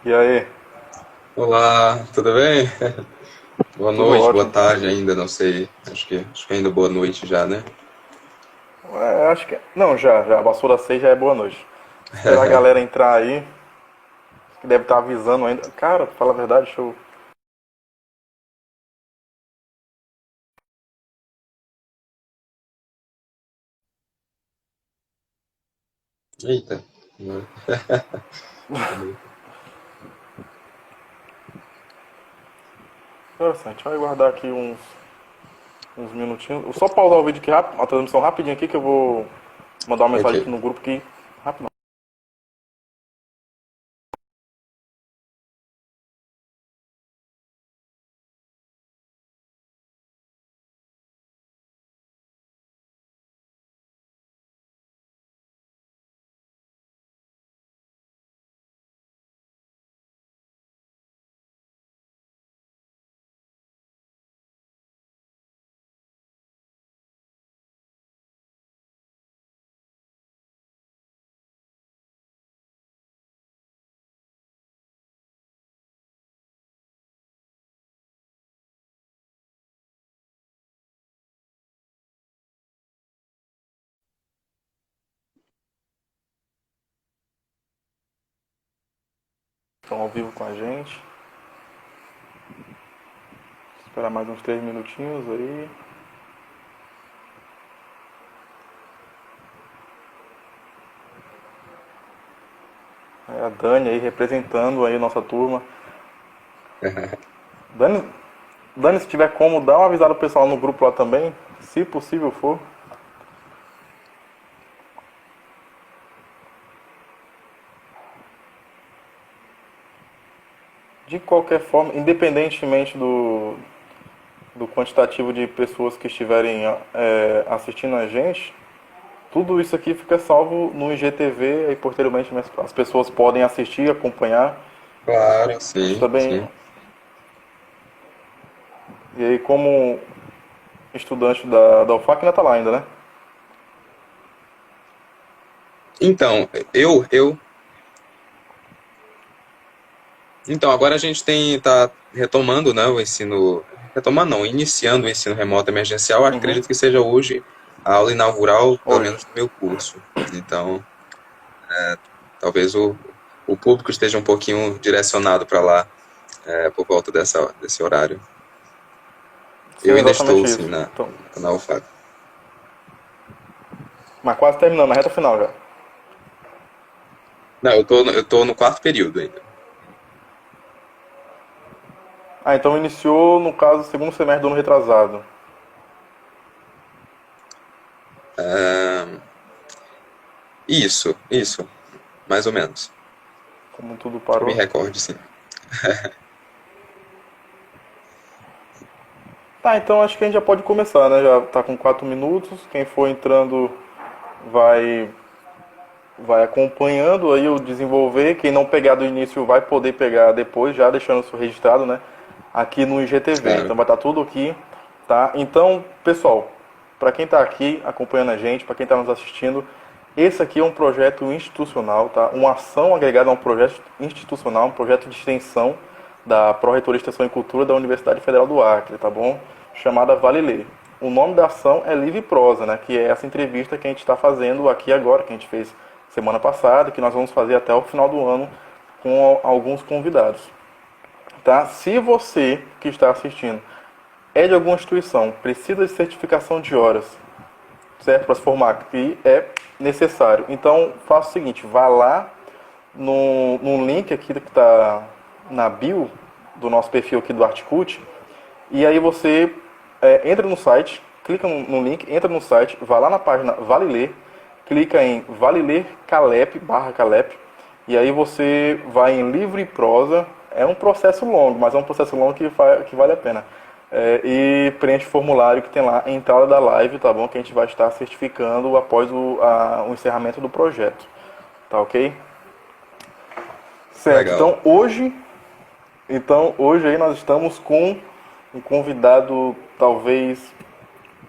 E aí? Olá, tudo bem? Boa Tudo noite, boa ótimo. tarde ainda, não sei. Acho que ainda boa noite já, né? Acho que. Não, já. Passou das 6 já é boa noite. Esperar a galera entrar aí, que deve estar avisando ainda. Cara, pra falar a verdade, deixa eu. Eita. Interessante, vai guardar aqui uns minutinhos. Vou só pausar o vídeo aqui rápido, a transmissão rapidinho aqui que eu vou mandar uma Ok. mensagem aqui no grupo aqui. Rápido. Estão ao vivo com a gente. Esperar mais uns 3 minutinhos aí. É a Dani aí representando aí a nossa turma. Dani, Dani, se tiver como, dá uma avisada pro pessoal no grupo lá também, se possível for. De qualquer forma, independentemente do quantitativo de pessoas que estiverem assistindo a gente, tudo isso aqui fica salvo no IGTV e posteriormente as pessoas podem assistir, acompanhar. Claro, Isso sim, também. sim. E aí, como estudante da UFAC, ainda tá lá ainda, né? Então, então agora a gente tá retomando, né, o ensino, retomando não, iniciando o ensino remoto emergencial. Uhum. Acredito que seja hoje a aula inaugural, pelo Hoje. menos do meu curso. Então, talvez o público esteja um pouquinho direcionado para lá, por volta desse horário. Sim, Eu ainda estou, exatamente sim, isso. na, Então, na UFAC. mas quase terminando, na reta final já. Não, eu tô no quarto período ainda. Ah, então iniciou, no caso, segundo semestre do ano retrasado. Isso, mais ou menos. Como tudo Que eu me parou. recorde, sim. Tá, então acho que a gente já pode começar, né? Já tá com 4 minutos. Quem for entrando vai vai acompanhando aí o desenvolver. Quem não pegar do início vai poder pegar depois, já deixando isso registrado, né? Aqui no IGTV. Claro. Então vai estar tudo aqui, tá? Então, pessoal, para quem está aqui acompanhando a gente, para quem está nos assistindo, esse aqui é um projeto institucional, tá? Uma ação agregada a um projeto institucional, um projeto de extensão da Pró-Reitoria de Extensão e Cultura da Universidade Federal do Acre, tá bom? Chamada Vale Ler. O nome da ação é Livre Prosa, né? Que é essa entrevista que a gente está fazendo aqui agora, que a gente fez semana passada, que nós vamos fazer até o final do ano com alguns convidados. Tá? Se você que está assistindo é de alguma instituição, precisa de certificação de horas, certo? Para se formar, que é necessário. Então, faça o seguinte, vá lá no link aqui que está na bio do nosso perfil aqui do Articult, e aí você entra no site, clica no link, entra no site, vai lá na página Vale Ler, clica em Vale Ler Calep, barra Calep, e aí você vai em livro e prosa. É um processo longo, mas é um processo longo que vale a pena. E preenche o formulário que tem lá em entrada da live, tá bom? Que a gente vai estar certificando após o encerramento do projeto. Tá ok? Certo. Legal. Então hoje aí nós estamos com um convidado, talvez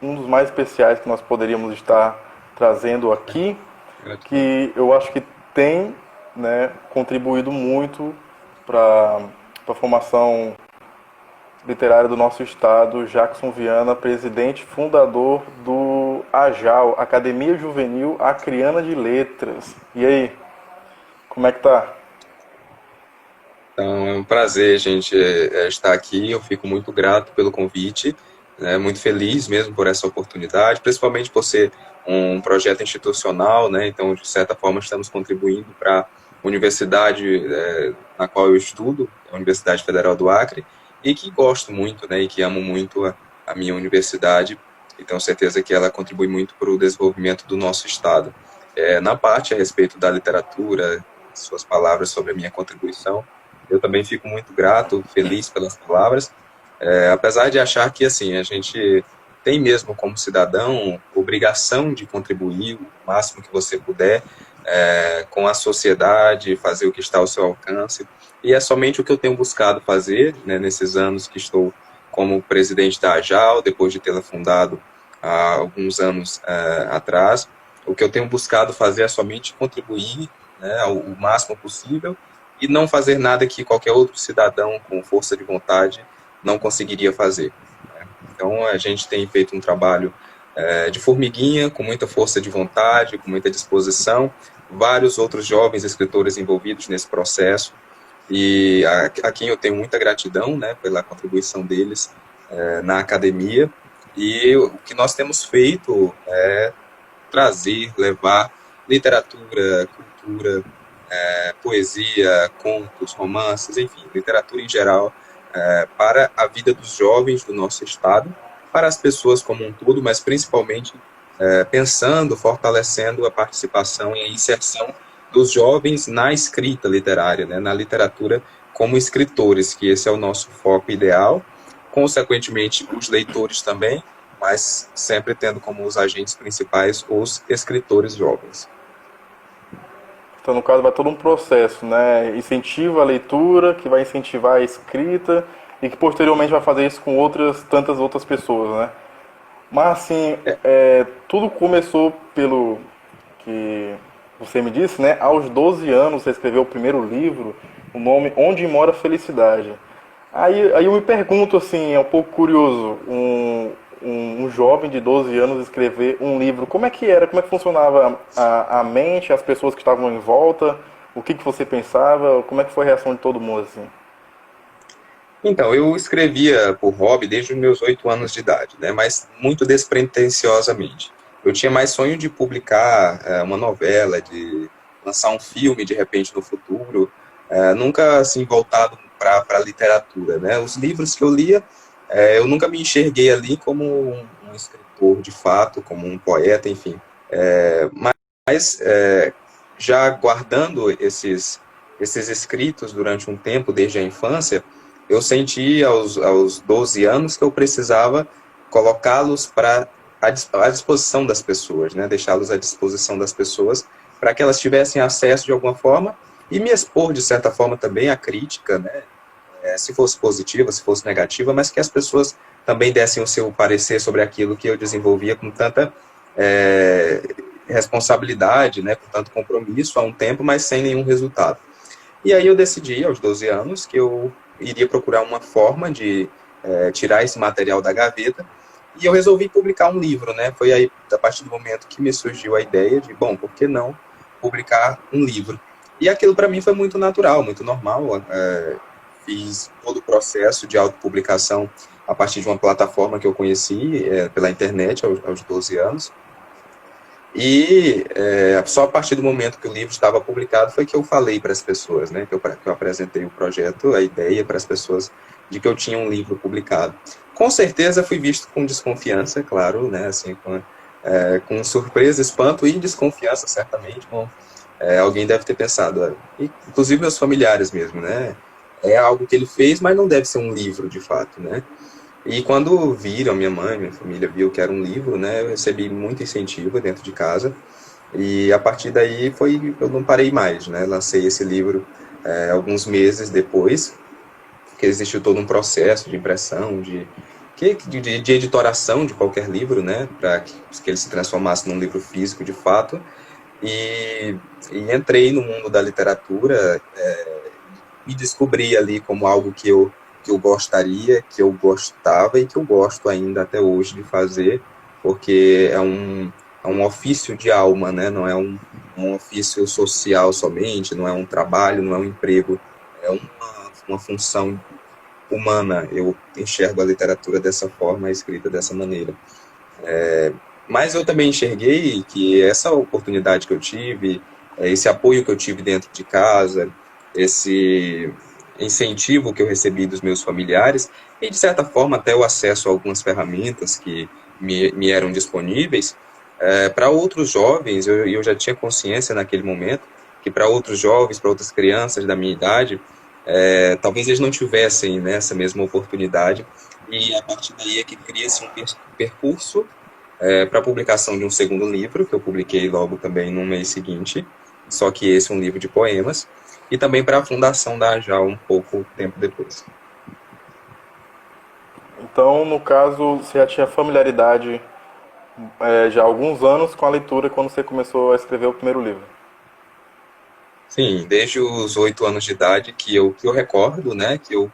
um dos mais especiais que nós poderíamos estar trazendo aqui, Gratidão. que eu acho que tem, né, contribuído muito, para a formação literária do nosso estado, Jackson Viana, presidente fundador do AJAL, Academia Juvenil Acreana de Letras. E aí, como é que tá? Então, é um prazer, gente, estar aqui. Eu fico muito grato pelo convite, né, muito feliz mesmo por essa oportunidade, principalmente por ser um projeto institucional, né? Então, de certa forma, estamos contribuindo para a universidade na qual eu estudo, a Universidade Federal do Acre, e que gosto muito, né? E que amo muito a minha universidade. E tenho certeza que ela contribui muito para o desenvolvimento do nosso estado. Na parte a respeito da literatura, suas palavras sobre a minha contribuição, eu também fico muito grato, feliz pelas palavras, apesar de achar que assim a gente tem mesmo como cidadão obrigação de contribuir o máximo que você puder com a sociedade, fazer o que está ao seu alcance, e é somente o que eu tenho buscado fazer, né, nesses anos que estou como presidente da AJAL, depois de tê-la fundado há alguns anos atrás. O que eu tenho buscado fazer é somente contribuir, né, o máximo possível, e não fazer nada que qualquer outro cidadão com força de vontade não conseguiria fazer. Então, a gente tem feito um trabalho de formiguinha, com muita força de vontade, com muita disposição, vários outros jovens escritores envolvidos nesse processo, e a quem eu tenho muita gratidão, né, pela contribuição deles na academia, e o que nós temos feito é trazer, levar literatura, cultura, poesia, contos, romances, enfim, literatura em geral, para a vida dos jovens do nosso estado, para as pessoas como um todo, mas principalmente pensando, fortalecendo a participação e a inserção dos jovens na escrita literária, né, na literatura como escritores, que esse é o nosso foco ideal, consequentemente os leitores também, mas sempre tendo como os agentes principais os escritores jovens. Então, no caso, vai todo um processo, né? Incentiva a leitura, que vai incentivar a escrita e que posteriormente vai fazer isso com tantas outras pessoas, né? Mas, assim, tudo começou pelo que você me disse, né? Aos 12 anos você escreveu o primeiro livro, o nome Onde Mora a Felicidade. Aí eu me pergunto, assim, é um pouco curioso, um jovem de 12 anos escrever um livro, como é que era, como é que funcionava a mente, as pessoas que estavam em volta, o que você pensava, como é que foi a reação de todo mundo, assim? Então, eu escrevia por hobby desde os meus 8 anos de idade, né, mas muito despretensiosamente. Eu tinha mais sonho de publicar uma novela, de lançar um filme de repente no futuro, nunca assim voltado para a literatura, né? Os livros que eu lia, eu nunca me enxerguei ali como um escritor de fato, como um poeta, enfim. Mas já guardando esses escritos durante um tempo, desde a infância, eu senti aos 12 anos que eu precisava colocá-los à disposição das pessoas, né? Deixá-los à disposição das pessoas para que elas tivessem acesso de alguma forma e me expor, de certa forma, também à crítica, né? Se fosse positiva, se fosse negativa, mas que as pessoas também dessem o seu parecer sobre aquilo que eu desenvolvia com tanta responsabilidade, né? Com tanto compromisso há um tempo, mas sem nenhum resultado. E aí eu decidi, aos 12 anos, que eu iria procurar uma forma de tirar esse material da gaveta, e eu resolvi publicar um livro, né? Foi aí, a partir do momento que me surgiu a ideia de, bom, por que não publicar um livro? E aquilo para mim foi muito natural, muito normal. Fiz todo o processo de autopublicação a partir de uma plataforma que eu conheci pela internet aos 12 anos. E só a partir do momento que o livro estava publicado foi que eu falei para as pessoas, né, que eu apresentei o projeto, a ideia para as pessoas de que eu tinha um livro publicado. Com certeza fui visto com desconfiança, claro, né, assim, com surpresa, espanto e desconfiança, certamente. Bom, alguém deve ter pensado, inclusive meus familiares mesmo, né, é algo que ele fez, mas não deve ser um livro de fato, né. E quando viram, minha mãe, minha família viu que era um livro, né, eu recebi muito incentivo dentro de casa, e a partir daí eu não parei mais, né, lancei esse livro alguns meses depois, que existiu todo um processo de impressão, de editoração de qualquer livro, né, para que ele se transformasse num livro físico de fato, e entrei no mundo da literatura me descobri ali como algo que eu gostaria, que eu gostava e que eu gosto ainda até hoje de fazer, porque é um ofício de alma, né? Não é um ofício social somente, não é um trabalho, não é um emprego, é uma função humana. Eu enxergo a literatura dessa forma, a escrita dessa maneira. Mas eu também enxerguei que essa oportunidade que eu tive, esse apoio que eu tive dentro de casa, esse incentivo que eu recebi dos meus familiares e, de certa forma, até o acesso a algumas ferramentas que me eram disponíveis, para outros jovens, eu já tinha consciência naquele momento que para outros jovens, para outras crianças da minha idade, talvez eles não tivessem, né, essa mesma oportunidade e a partir daí é que cria-se um percurso para a publicação de um segundo livro, que eu publiquei logo também no mês seguinte, só que esse é um livro de poemas, e também para a fundação da AJAL um pouco tempo depois. Então, no caso, você já tinha familiaridade já há alguns anos com a leitura quando você começou a escrever o primeiro livro. Sim, desde os 8 anos de idade que eu recordo, né, que eu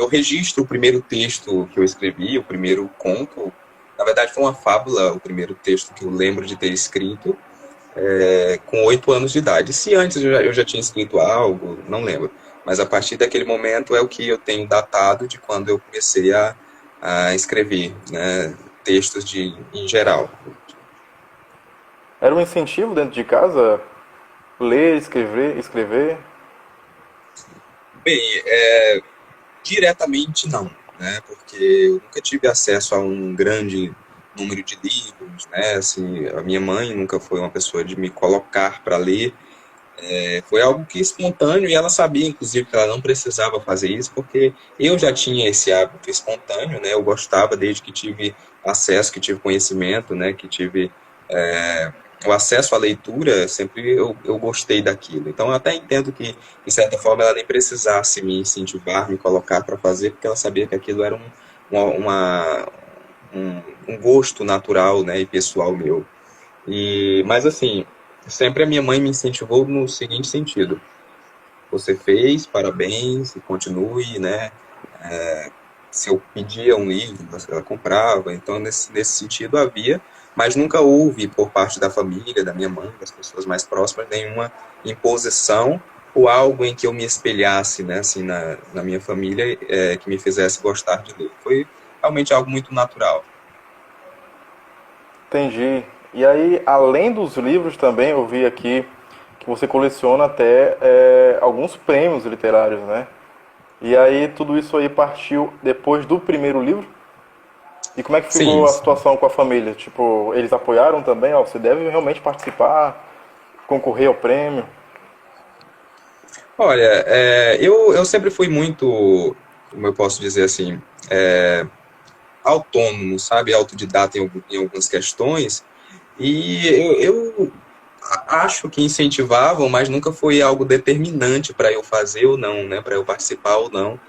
registro o primeiro texto que eu escrevi, o primeiro conto. Na verdade, foi uma fábula, o primeiro texto que eu lembro de ter escrito, com 8 anos de idade. Se antes eu já tinha escrito algo, não lembro. Mas a partir daquele momento é o que eu tenho datado de quando eu comecei a escrever, né, textos em geral. Era um incentivo dentro de casa ler, escrever? Bem, diretamente não, né, porque eu nunca tive acesso a um grande número de livros, né, assim, a minha mãe nunca foi uma pessoa de me colocar para ler. Foi algo que espontâneo e ela sabia, inclusive, que ela não precisava fazer isso, porque eu já tinha esse hábito espontâneo, né? Eu gostava desde que tive acesso, que tive conhecimento, né? Que tive o acesso à leitura, sempre eu gostei daquilo. Então, eu até entendo que, de certa forma, ela nem precisasse me incentivar, me colocar para fazer, porque ela sabia que aquilo era uma, uma- um gosto natural, né? E pessoal meu. Mas assim, sempre a minha mãe me incentivou no seguinte sentido: você fez, parabéns, e continue, né? Se eu pedia um livro, ela comprava, então nesse sentido havia, mas nunca houve por parte da família, da minha mãe, das pessoas mais próximas, nenhuma imposição ou algo em que eu me espelhasse, né, assim, na minha família, que me fizesse gostar de ler. Foi realmente algo muito natural. Entendi. E aí, além dos livros também, eu vi aqui que você coleciona até alguns prêmios literários, né? E aí, tudo isso aí partiu depois do primeiro livro? E como é que ficou Sim, a sim. situação com a família? Tipo, eles apoiaram também? Ó, você deve realmente participar, concorrer ao prêmio. Olha, eu sempre fui muito, como eu posso dizer assim, autônomo, sabe? Autodidata em algumas questões. E acho que incentivavam, mas nunca foi algo determinante para eu fazer ou não, né? Para eu participar ou não.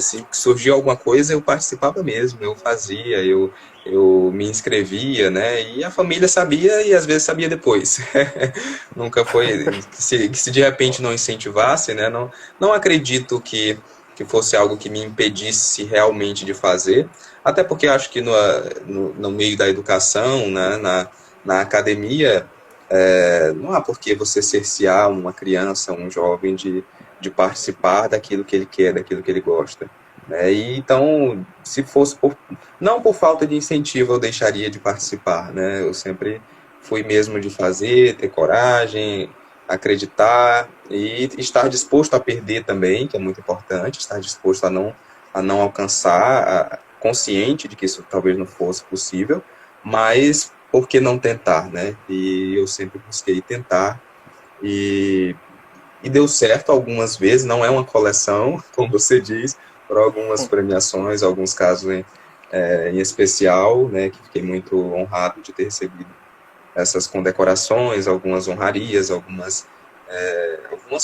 Se surgiu alguma coisa, eu participava mesmo, eu fazia, eu me inscrevia, né? E a família sabia e às vezes sabia depois. Nunca foi que se de repente não incentivasse, né? Não acredito que fosse algo que me impedisse realmente de fazer, até porque acho que no meio da educação, né? Na academia, não há por que você cercear uma criança, um jovem de participar daquilo que ele quer, daquilo que ele gosta. Né? E então, se fosse não por falta de incentivo, eu deixaria de participar. Né? Eu sempre fui mesmo de fazer, ter coragem, acreditar e estar disposto a perder também, que é muito importante, estar disposto a não alcançar, consciente de que isso talvez não fosse possível, mas por que não tentar, né? E eu sempre busquei tentar e deu certo algumas vezes, não é uma coleção, como você diz, por algumas premiações, alguns casos em especial, né, que fiquei muito honrado de ter recebido essas condecorações, algumas honrarias, algumas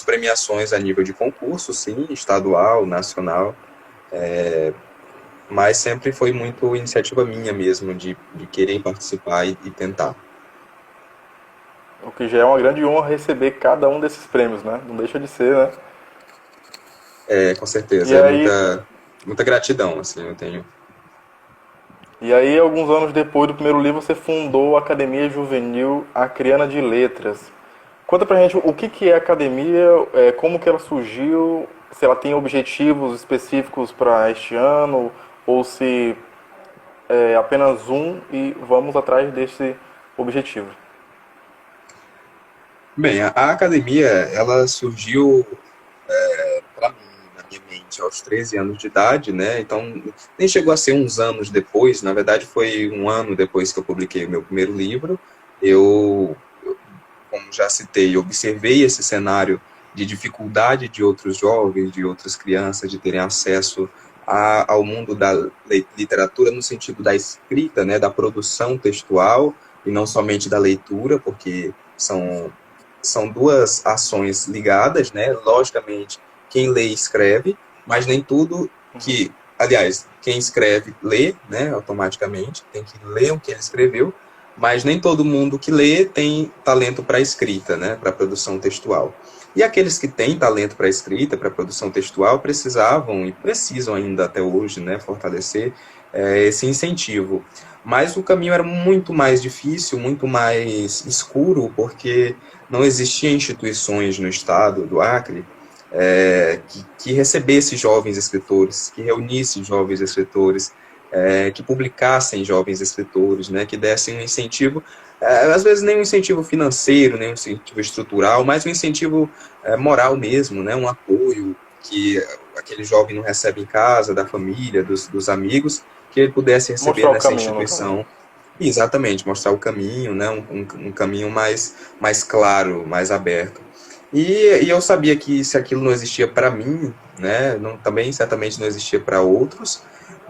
premiações a nível de concurso, sim, estadual, nacional, mas sempre foi muito iniciativa minha mesmo, de querer participar e tentar. O que já é uma grande honra receber cada um desses prêmios, né? Não deixa de ser, né? Com certeza, E aí, muita gratidão, assim, eu tenho. alguns anos depois do primeiro livro, você fundou a Academia Juvenil Acreana de Letras. Conta pra gente o que que é a academia, como que ela surgiu, se ela tem objetivos específicos para este ano, ou se é apenas um e vamos atrás desse objetivo. Bem, a academia, ela surgiu para mim, na minha mente, aos 13 anos de idade, né? Então, nem chegou a ser uns anos depois, na verdade foi um ano depois que eu publiquei o meu primeiro livro. Como já citei, observei esse cenário de dificuldade de outros jovens, de outras crianças, de terem acesso ao mundo da literatura no sentido da escrita, né, da produção textual, e não somente da leitura, porque são duas ações ligadas, né? Logicamente, quem lê escreve, mas nem tudo que, aliás, quem escreve lê, né, automaticamente, tem que ler o que ele escreveu, mas nem todo mundo que lê tem talento para escrita, né, para produção textual. E aqueles que têm talento para escrita, para produção textual, precisavam e precisam ainda até hoje, né, fortalecer esse incentivo. Mas o caminho era muito mais difícil, muito mais escuro, porque não existiam instituições no estado do Acre que recebesse jovens escritores, que reunisse jovens escritores, que publicassem jovens escritores, né, que dessem um incentivo, às vezes nem um incentivo financeiro, nem um incentivo estrutural, mas um incentivo moral mesmo, né, um apoio que aquele jovem não recebe em casa, da família, dos amigos, que ele pudesse receber Mostrar o nessa caminho, no caso. instituição. Exatamente, mostrar o caminho, né, um caminho mais claro, mais aberto. E eu sabia que se aquilo não existia para mim, né, também certamente não existia para outros,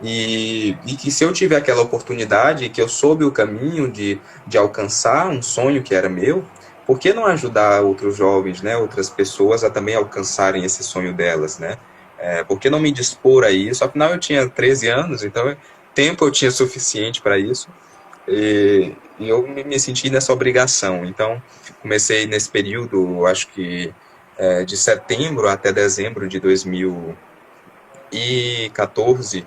e que se eu tiver aquela oportunidade, que eu soube o caminho de alcançar um sonho que era meu, por que não ajudar outros jovens, né, outras pessoas a também alcançarem esse sonho delas, né? Por que não me dispor a isso? Afinal, eu tinha 13 anos, então tempo eu tinha suficiente para isso. E eu me senti nessa obrigação. Então, comecei nesse período, acho que de setembro até dezembro de 2014,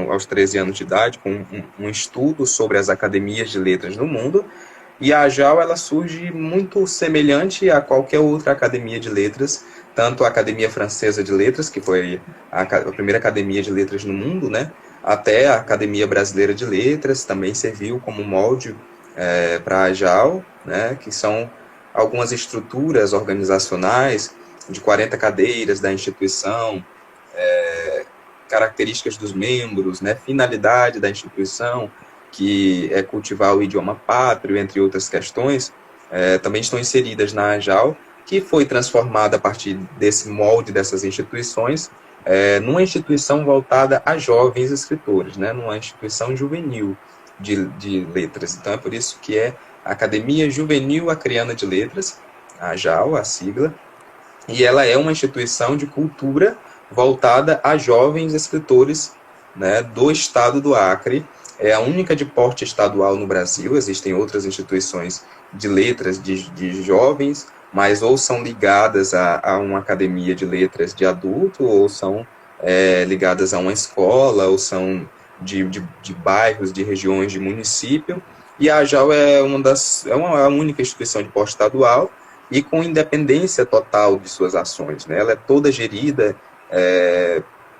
aos 13 anos de idade, com um estudo sobre as academias de letras no mundo. E a AJAL, ela surge muito semelhante a qualquer outra academia de letras, tanto a Academia Francesa de Letras, que foi a primeira academia de letras no mundo, né, até a Academia Brasileira de Letras, também serviu como molde para a AJAL, né, que são algumas estruturas organizacionais de 40 cadeiras da instituição, características dos membros, né, finalidade da instituição, que é cultivar o idioma pátrio, entre outras questões, também estão inseridas na AJAL, que foi transformada a partir desse molde dessas instituições, numa instituição voltada a jovens escritores, né, numa instituição juvenil de letras. Então é por isso que é a Academia Juvenil Acreana de Letras, a AJAL, a sigla, e ela é uma instituição de cultura voltada a jovens escritores, né, do estado do Acre. É a única de porte estadual no Brasil, existem outras instituições de letras de jovens, mas ou são ligadas a uma academia de letras de adulto, ou são ligadas a uma escola, ou são de bairros, de regiões, de município. E a AJAL é uma única instituição de porte estadual, e com independência total de suas ações, né? Ela é toda gerida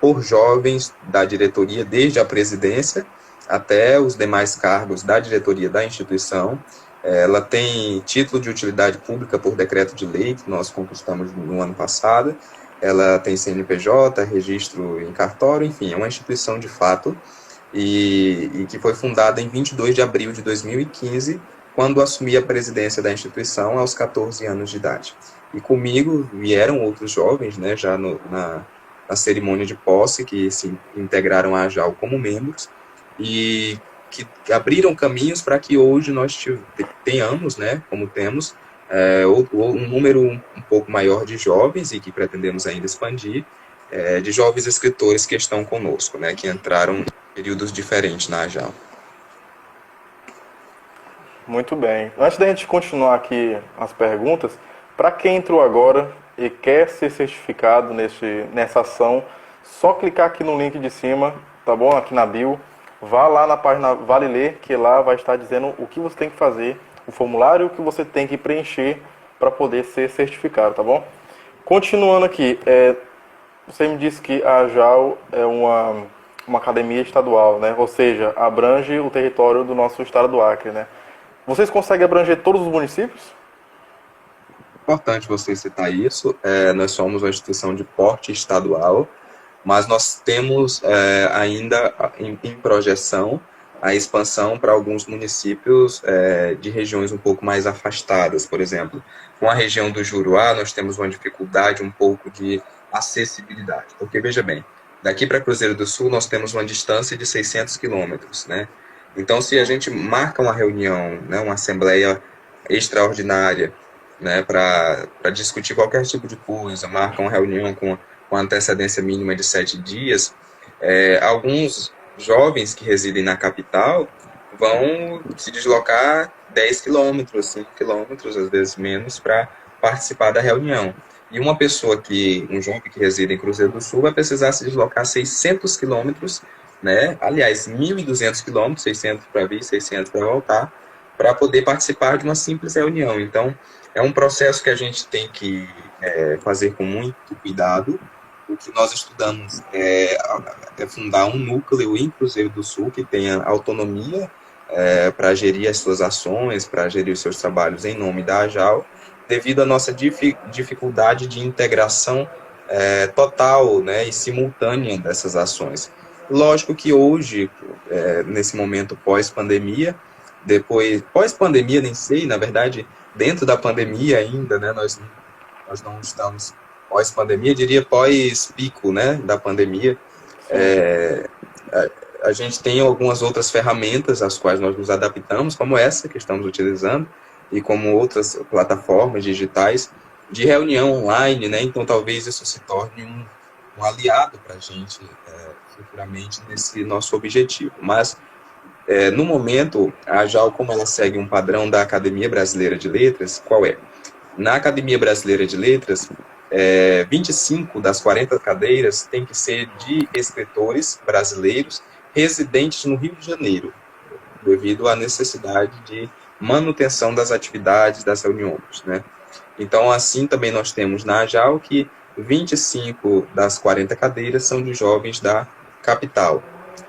por jovens da diretoria, desde a presidência até os demais cargos da diretoria da instituição. Ela tem título de utilidade pública por decreto de lei, que nós conquistamos no ano passado. Ela tem CNPJ, registro em cartório, enfim, é uma instituição de fato, e que foi fundada em 22 de abril de 2015, quando assumi a presidência da instituição aos 14 anos de idade. E comigo vieram outros jovens, né, já na cerimônia de posse, que se integraram à AJAL como membros, e que abriram caminhos para que hoje nós tenhamos, né, como temos, um número um pouco maior de jovens, e que pretendemos ainda expandir, de jovens escritores que estão conosco, né, que entraram em períodos diferentes na AJAL. Muito bem. Antes da gente continuar aqui as perguntas, para quem entrou agora e quer ser certificado nessa ação, só clicar aqui no link de cima, tá bom? Aqui na bio. Vá lá na página Vale Ler, que lá vai estar dizendo o que você tem que fazer, o formulário que você tem que preencher para poder ser certificado, tá bom? Continuando aqui, você me disse que a AJAL é uma academia estadual, né? Ou seja, abrange o território do nosso estado do Acre, né? Vocês conseguem abranger todos os municípios? Importante você citar isso. Nós somos uma instituição de porte estadual, mas nós temos ainda em projeção a expansão para alguns municípios de regiões um pouco mais afastadas. Por exemplo, com a região do Juruá, nós temos uma dificuldade um pouco de acessibilidade. Porque, veja bem, daqui para Cruzeiro do Sul, nós temos uma distância de 600 quilômetros, né? Então, se a gente marca uma reunião, né, uma assembleia extraordinária, né, para discutir qualquer tipo de coisa, marca uma reunião com antecedência mínima de 7 dias, alguns jovens que residem na capital vão se deslocar 10 quilômetros, 5 quilômetros, às vezes menos, para participar da reunião. E um jovem que reside em Cruzeiro do Sul vai precisar se deslocar 600 quilômetros, né? Aliás, 1.200 quilômetros, 600 para vir, 600 para voltar, para poder participar de uma simples reunião. Então, é um processo que a gente tem que fazer com muito cuidado. O que nós estudamos é fundar um núcleo em Cruzeiro do Sul que tenha autonomia para gerir as suas ações, para gerir os seus trabalhos em nome da AJAL, devido à nossa dificuldade de integração total, né, e simultânea dessas ações. Lógico que hoje, nesse momento pós-pandemia, pós-pandemia nem sei, na verdade, dentro da pandemia ainda, né, nós não estamos pós-pandemia, diria pós-pico, né, da pandemia. A gente tem algumas outras ferramentas às quais nós nos adaptamos, como essa que estamos utilizando, e como outras plataformas digitais de reunião online, né, então talvez isso se torne um aliado para a gente futuramente nesse nosso objetivo. Mas, no momento, a AJAL, como ela segue um padrão da Academia Brasileira de Letras, qual é? Na Academia Brasileira de Letras, 25 das 40 cadeiras têm que ser de escritores brasileiros residentes no Rio de Janeiro, devido à necessidade de manutenção das atividades, das reuniões, né? Então, assim também nós temos na AJAL que 25 das 40 cadeiras são de jovens da capital.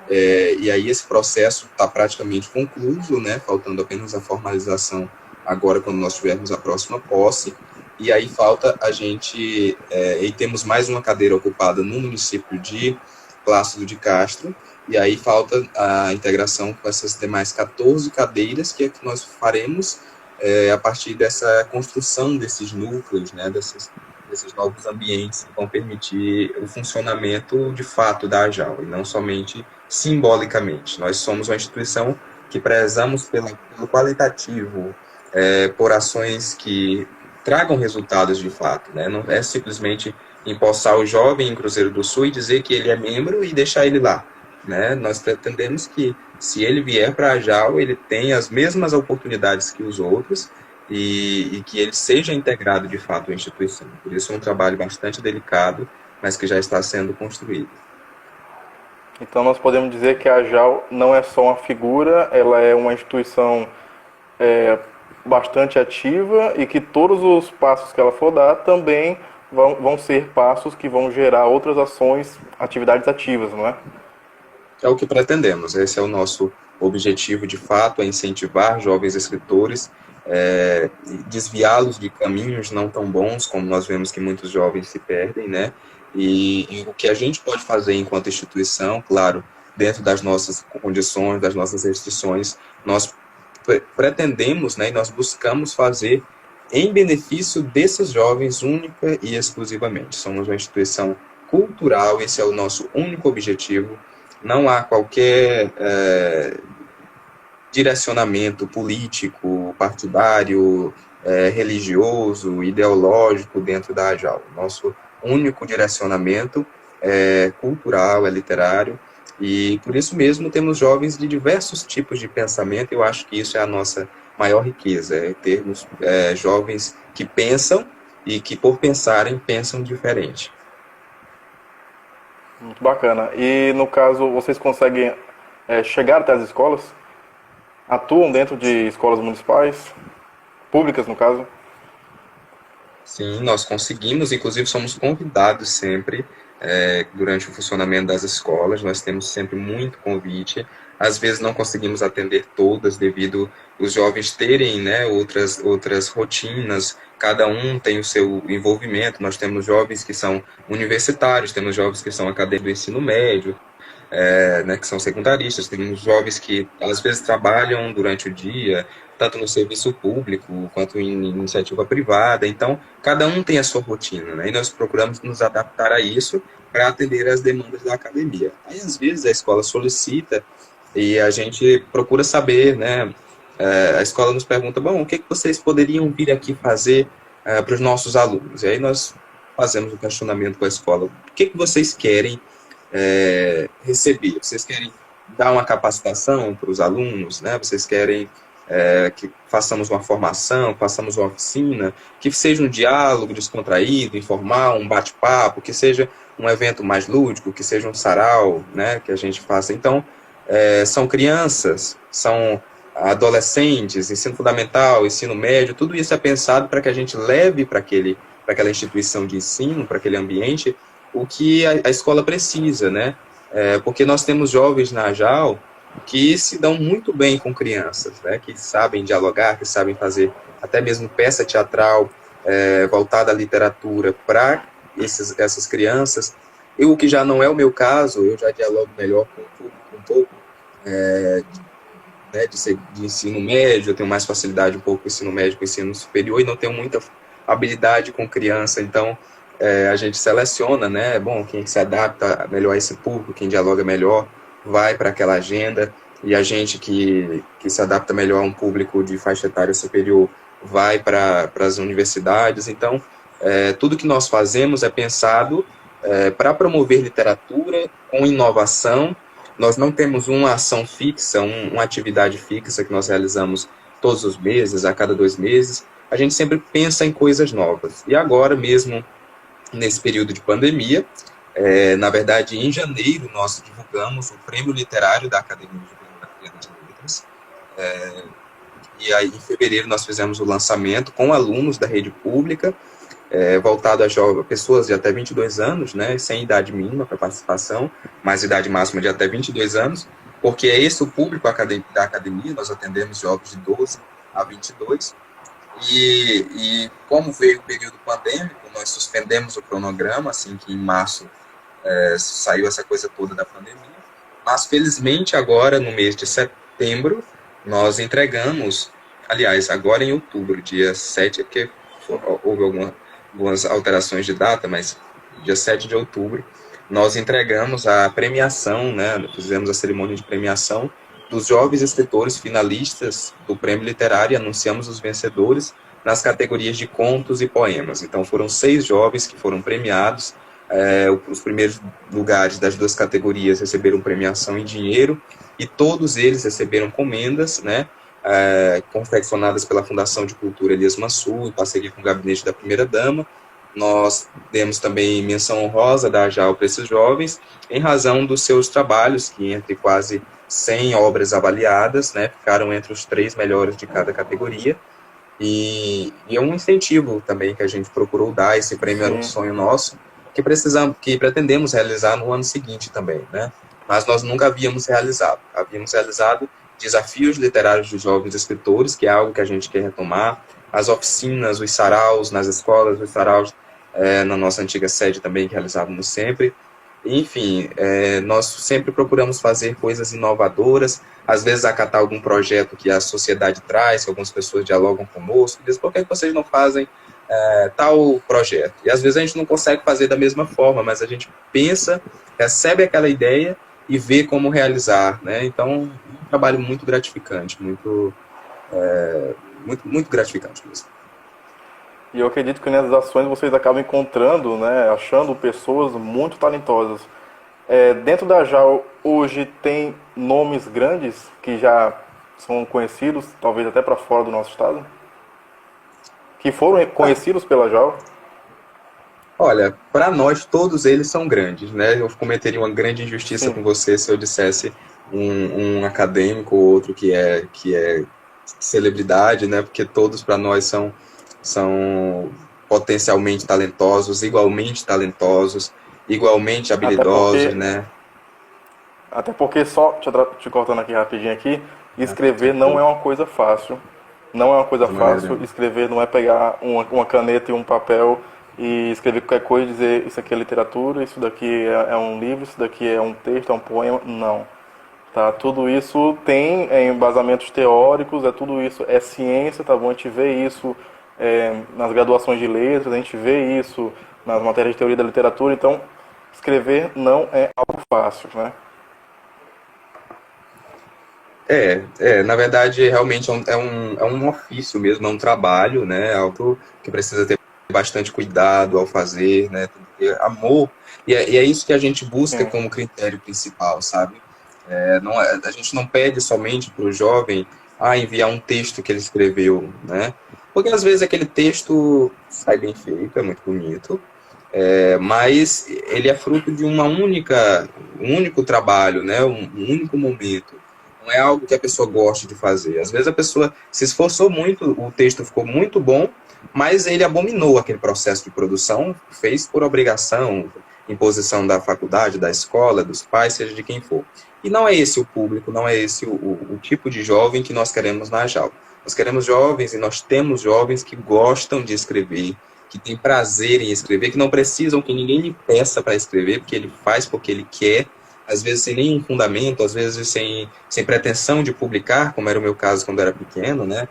E aí esse processo está praticamente concluído, né? Faltando apenas a formalização agora quando nós tivermos a próxima posse. E aí falta a gente, e temos mais uma cadeira ocupada no município de Plácido de Castro, e aí falta a integração com essas demais 14 cadeiras que nós faremos a partir dessa construção desses núcleos, né, desses novos ambientes que vão permitir o funcionamento de fato da AJAL, e não somente simbolicamente. Nós somos uma instituição que prezamos pelo qualitativo, por ações que tragam resultados de fato, né? Não é simplesmente empossar o jovem em Cruzeiro do Sul e dizer que ele é membro e deixar ele lá, né? Nós pretendemos que, se ele vier para a AJAL, ele tenha as mesmas oportunidades que os outros e que ele seja integrado de fato à instituição. Por isso é um trabalho bastante delicado, mas que já está sendo construído. Então nós podemos dizer que a AJAL não é só uma figura, ela é uma instituição bastante ativa, e que todos os passos que ela for dar também vão ser passos que vão gerar outras ações, atividades ativas, não é? É o que pretendemos, esse é o nosso objetivo de fato, é incentivar jovens escritores, desviá-los de caminhos não tão bons, como nós vemos que muitos jovens se perdem, né? E o que a gente pode fazer enquanto instituição, claro, dentro das nossas condições, das nossas restrições, nós pretendemos, né, e nós buscamos fazer em benefício desses jovens única e exclusivamente. Somos uma instituição cultural, esse é o nosso único objetivo. Não há qualquer direcionamento político, partidário, religioso, ideológico dentro da AJAL. Nosso único direcionamento é cultural, é literário, e por isso mesmo temos jovens de diversos tipos de pensamento. Eu acho que isso é a nossa maior riqueza, é termos jovens que pensam e que, por pensarem, pensam diferente. Muito bacana. E no caso, vocês conseguem chegar até as escolas? Atuam dentro de escolas municipais? Públicas, no caso? Sim, nós conseguimos, inclusive somos convidados sempre, durante o funcionamento das escolas, nós temos sempre muito convite, às vezes não conseguimos atender todas devido os jovens terem, né, outras rotinas, cada um tem o seu envolvimento, nós temos jovens que são universitários, temos jovens que são acadêmicos do ensino médio, né, que são secundaristas, tem jovens que às vezes trabalham durante o dia, tanto no serviço público quanto em iniciativa privada. Então, cada um tem a sua rotina, né, e nós procuramos nos adaptar a isso para atender às demandas da academia. Aí, às vezes, a escola solicita e a gente procura saber, né, a escola nos pergunta, bom, o que que vocês poderiam vir aqui fazer para os nossos alunos? E aí nós fazemos o questionamento com a escola, o que que vocês querem receber? Vocês querem dar uma capacitação para os alunos, né? Vocês querem que façamos uma formação, façamos uma oficina, que seja um diálogo descontraído, informal, um bate-papo, que seja um evento mais lúdico, que seja um sarau, né? Que a gente faça. Então, são crianças, são adolescentes, ensino fundamental, ensino médio, tudo isso é pensado para que a gente leve para aquela instituição de ensino, para aquele ambiente, o que a escola precisa, né? Porque nós temos jovens na AJAL que se dão muito bem com crianças, né? Que sabem dialogar, que sabem fazer até mesmo peça teatral voltada à literatura para essas crianças. O que já não é o meu caso, eu já dialogo melhor com o público um pouco, né, de ensino médio, eu tenho mais facilidade um pouco com ensino médio, com ensino superior, e não tenho muita habilidade com criança, então a gente seleciona, né, bom, quem se adapta melhor a esse público, quem dialoga melhor, vai para aquela agenda, e a gente que se adapta melhor a um público de faixa etária superior vai para as universidades, então tudo que nós fazemos é pensado para promover literatura com inovação. Nós não temos uma ação fixa, uma atividade fixa que nós realizamos todos os meses, a cada 2 meses. A gente sempre pensa em coisas novas. E agora mesmo, nesse período de pandemia, na verdade, em janeiro, nós divulgamos o Prêmio Literário da Academia de Bibliografia das Letras. E aí, em fevereiro, nós fizemos o lançamento com alunos da rede pública, voltado a pessoas de até 22 anos, né, sem idade mínima para participação, mas idade máxima de até 22 anos, porque é esse o público da academia, nós atendemos jovens de 12 a 22, e como veio o período pandêmico, nós suspendemos o cronograma, assim que em março saiu essa coisa toda da pandemia, mas felizmente agora, no mês de setembro, nós entregamos, aliás, agora em outubro, dia 7, porque houve algumas alterações de data, mas dia 7 de outubro, nós entregamos a premiação, né, fizemos a cerimônia de premiação dos jovens escritores finalistas do Prêmio Literário e anunciamos os vencedores nas categorias de contos e poemas. Então foram 6 jovens que foram premiados, os primeiros lugares das 2 categorias receberam premiação em dinheiro e todos eles receberam comendas, né, confeccionadas pela Fundação de Cultura Elias Mansur, em parceria com o Gabinete da Primeira-Dama. Nós demos também menção honrosa da AJAL para esses jovens, em razão dos seus trabalhos, que entre quase 100 obras avaliadas, né, ficaram entre os 3 melhores de cada categoria. E é um incentivo também que a gente procurou dar. Esse prêmio era um sonho nosso, que pretendemos realizar no ano seguinte também, né? Mas nós nunca havíamos realizado. Havíamos realizado desafios literários de jovens escritores, que é algo que a gente quer retomar, as oficinas, os saraus nas escolas, os saraus na nossa antiga sede também, que realizávamos sempre. Enfim, nós sempre procuramos fazer coisas inovadoras, às vezes acatar algum projeto que a sociedade traz, que algumas pessoas dialogam conosco, e dizem, por que vocês não fazem tal projeto? E às vezes a gente não consegue fazer da mesma forma, mas a gente pensa, recebe aquela ideia e vê como realizar, né? Então, é um trabalho muito gratificante, muito gratificante mesmo. E eu acredito que nessas ações vocês acabam encontrando, né, achando pessoas muito talentosas. Dentro da JAL, hoje tem nomes grandes que já são conhecidos, talvez até para fora do nosso estado? Que foram conhecidos pela JAL? Olha, para nós todos eles são grandes, né? Eu cometeria uma grande injustiça Sim. com você se eu dissesse um acadêmico ou outro que é celebridade, né? Porque todos para nós são potencialmente talentosos, igualmente Até habilidosos, porque, né? até porque só te cortando aqui rapidinho aqui, escrever não é Tranquilo, uma coisa fácil. Não é uma coisa de maneira fácil. nenhuma. Escrever não é pegar uma caneta e um papel e escrever qualquer coisa e dizer isso aqui é literatura, isso daqui é um livro, isso daqui é um texto, é um poema. Não. Tá? Tudo isso tem embasamentos teóricos, tudo isso é ciência, tá bom? A gente vê isso nas graduações de letras, a gente vê isso nas matérias de teoria da literatura, então escrever não é algo fácil, né? Na verdade, realmente é um ofício mesmo, é um trabalho, né? É algo que precisa ter bastante cuidado ao fazer, né? Tem que ter amor, e é isso que a gente busca Sim, como critério principal, sabe? A gente não pede somente para o jovem enviar um texto que ele escreveu, né? Porque às vezes aquele texto sai bem feito, é muito bonito, mas ele é fruto de um único trabalho, né? Um único momento. Não é algo que a pessoa goste de fazer. Às vezes a pessoa se esforçou muito, o texto ficou muito bom, mas ele abominou aquele processo de produção, fez por obrigação, imposição da faculdade, da escola, dos pais, seja de quem for. E não é esse o público, não é esse o tipo de jovem que nós queremos na JAL. Nós queremos jovens e nós temos jovens que gostam de escrever, que têm prazer em escrever, que não precisam que ninguém lhe peça para escrever, porque ele faz porque ele quer, às vezes sem nenhum fundamento, às vezes sem pretensão de publicar, como era o meu caso quando era pequeno, né?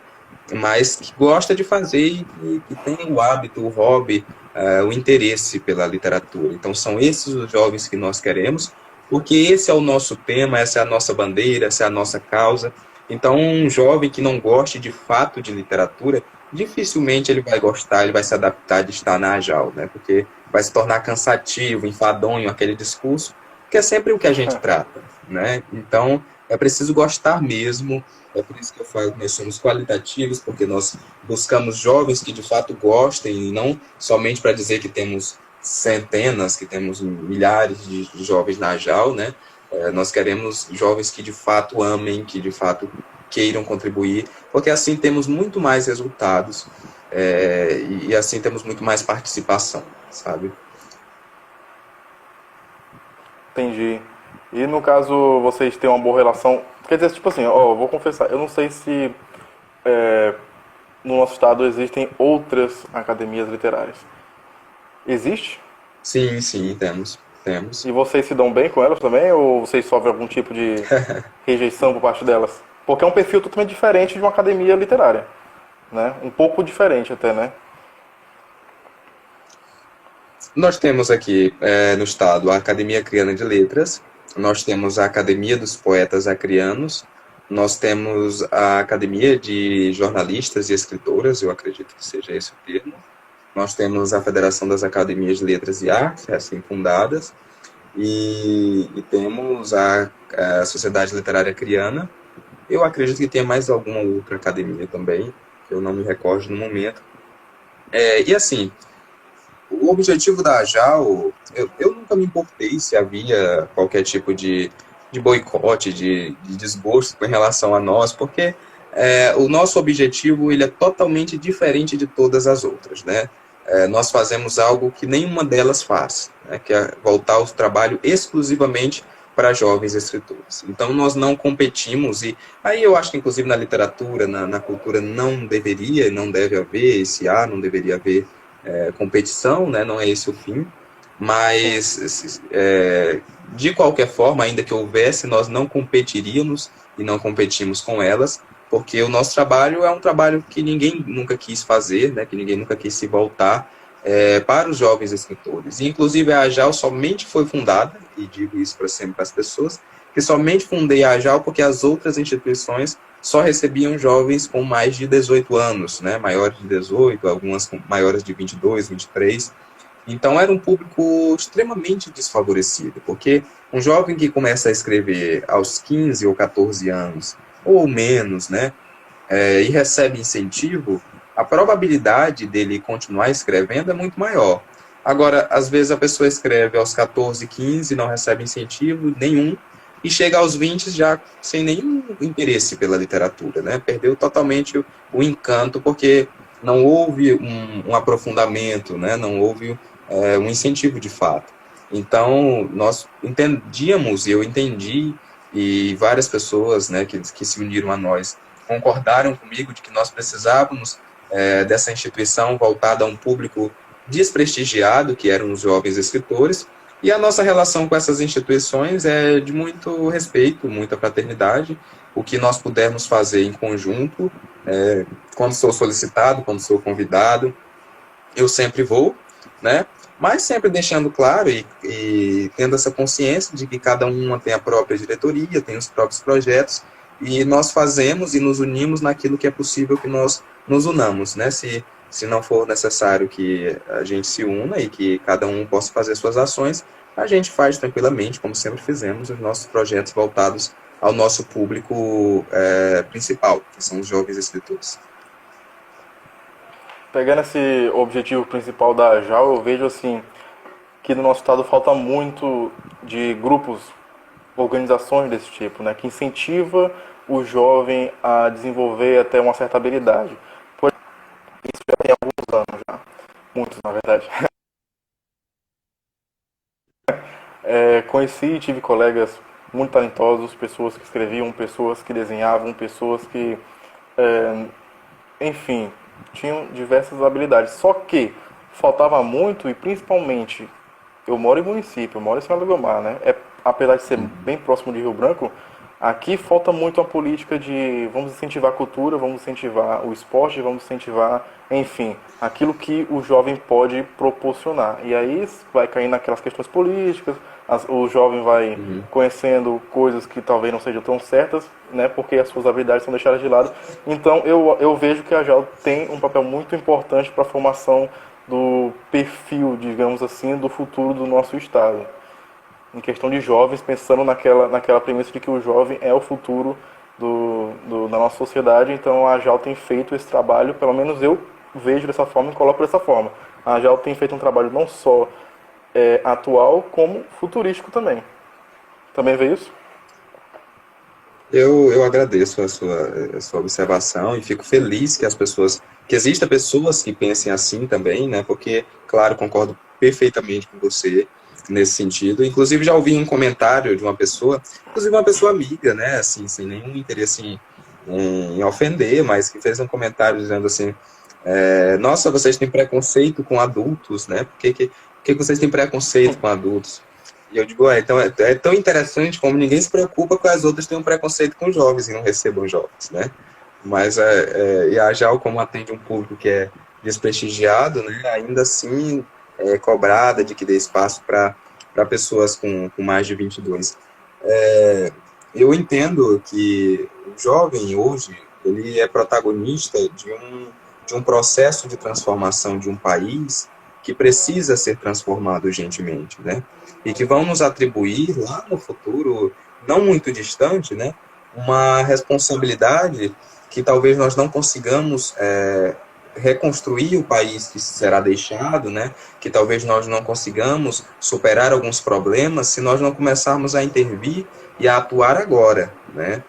Mas que gosta de fazer e que tem o hábito, o hobby, o interesse pela literatura. Então são esses os jovens que nós queremos, porque esse é o nosso tema, essa é a nossa bandeira, essa é a nossa causa. Então um jovem que não goste de fato de literatura, dificilmente ele vai gostar, ele vai se adaptar de estar na AJAL, né? Porque vai se tornar cansativo, enfadonho aquele discurso, que é sempre o que a gente trata, né? Então é preciso gostar mesmo. É por isso que eu falo que nós somos qualitativos, porque nós buscamos jovens que de fato gostem, e não somente para dizer que temos centenas, que temos milhares de jovens na AJAL, né? Nós queremos jovens que de fato amem, que de fato queiram contribuir, porque assim temos muito mais resultados, e assim temos muito mais participação, sabe? entendi. E no caso vocês têm uma boa relação. Quer dizer, tipo assim, ó, vou confessar, eu não sei se no nosso estado existem outras academias literárias. Existe? Sim, sim, temos. E vocês se dão bem com elas também? Ou vocês sofrem algum tipo de rejeição por parte delas? Porque é um perfil totalmente diferente de uma academia literária, né? Um pouco diferente até, né? Nós temos aqui no estado a Academia Acriana de Letras, nós temos a Academia dos Poetas Acrianos, nós temos a Academia de Jornalistas e Escritoras, eu acredito que seja esse o termo. Nós temos a Federação das Academias de Letras e Artes, recém-fundadas, e temos a Sociedade Literária Acriana. Eu acredito que tenha mais alguma outra academia também, que eu não me recordo no momento. E assim, o objetivo da AJAL, eu nunca me importei se havia qualquer tipo de boicote, de desgosto com relação a nós, porque o nosso objetivo ele é totalmente diferente de todas as outras, né? Nós fazemos algo que nenhuma delas faz, né? Que é voltar o trabalho exclusivamente para jovens escritores. Então nós não competimos, e aí eu acho que inclusive na literatura, na cultura não deveria, não deve haver não deveria haver competição, né? Não é esse o fim, Sim, mas de qualquer forma, ainda que houvesse, nós não competiríamos e não competimos com elas, porque o nosso trabalho é um trabalho que ninguém nunca quis fazer, né? Que ninguém nunca quis se voltar para os jovens escritores. E, inclusive, a AJAL somente foi fundada, e digo isso para sempre para as pessoas, que somente fundei a AJAL porque as outras instituições só recebiam jovens com mais de 18 anos, né? Maiores de 18, algumas com maiores de 22, 23. Então era um público extremamente desfavorecido, porque um jovem que começa a escrever aos 15 ou 14 anos, ou menos, né, e recebe incentivo, a probabilidade dele continuar escrevendo é muito maior. Agora, às vezes a pessoa escreve aos 14, 15, não recebe incentivo nenhum, e chega aos 20 já sem nenhum interesse pela literatura, né? Perdeu totalmente o encanto, porque não houve um aprofundamento, né? Não houve um incentivo de fato. Então, nós entendíamos, e eu entendi, e várias pessoas, né, que se uniram a nós concordaram comigo de que nós precisávamos dessa instituição voltada a um público desprestigiado, que eram os jovens escritores, e a nossa relação com essas instituições é de muito respeito, muita fraternidade. O que nós pudermos fazer em conjunto, quando sou solicitado, quando sou convidado, eu sempre vou, né? Mas sempre deixando claro e tendo essa consciência de que cada uma tem a própria diretoria, tem os próprios projetos, e nós fazemos e nos unimos naquilo que é possível que nós nos unamos, né? Se não for necessário que a gente se una e que cada um possa fazer suas ações, a gente faz tranquilamente, como sempre fizemos, os nossos projetos voltados ao nosso público principal, que são os jovens escritores. Pegando esse objetivo principal da AJAL, eu vejo assim que no nosso estado falta muito de grupos, organizações desse tipo, né, que incentiva o jovem a desenvolver até uma certa habilidade. Isso já tem alguns anos já, muitos na verdade. Conheci e tive colegas muito talentosos, pessoas que escreviam, pessoas que desenhavam, pessoas que, enfim, tinham diversas habilidades. Só que faltava muito e principalmente, eu moro em município, eu moro em São Lugomar, né? Apesar de ser bem próximo de Rio Branco, aqui falta muito a política de vamos incentivar a cultura, vamos incentivar o esporte, vamos incentivar, enfim, aquilo que o jovem pode proporcionar. E aí vai cair naquelas questões políticas, o jovem vai conhecendo coisas que talvez não sejam tão certas, né, porque as suas habilidades são deixadas de lado. Então eu vejo que a JAL tem um papel muito importante para a formação do perfil, digamos assim, do futuro do nosso estado. Em questão de jovens, pensando naquela premissa de que o jovem é o futuro da nossa sociedade. Então a JAL tem feito esse trabalho, pelo menos eu vejo dessa forma e coloco dessa forma. A JAL tem feito um trabalho não só atual, como futurístico também. Também vê isso? Eu agradeço a sua observação e fico feliz que existam pessoas que pensem assim também, né? Porque, claro, concordo perfeitamente com você nesse sentido. Inclusive, já ouvi um comentário de uma pessoa, inclusive uma pessoa amiga, né? Assim, sem nenhum interesse em ofender, mas que fez um comentário dizendo assim: nossa, vocês têm preconceito com adultos, né? Por que vocês têm preconceito com adultos? E eu digo, então é tão interessante como ninguém se preocupa que as outras têm um preconceito com jovens e não recebam jovens, né? Mas e a JAL, como atende um público que é desprestigiado, né, ainda assim é cobrada de que dê espaço para pessoas com mais de 22. Eu entendo que o jovem hoje, ele é protagonista de um processo de transformação de um país que precisa ser transformado urgentemente, né? E que vão nos atribuir lá no futuro, não muito distante, né, uma responsabilidade que talvez nós não consigamos reconstruir o país que será deixado, né, que talvez nós não consigamos superar alguns problemas se nós não começarmos a intervir e a atuar agora, né?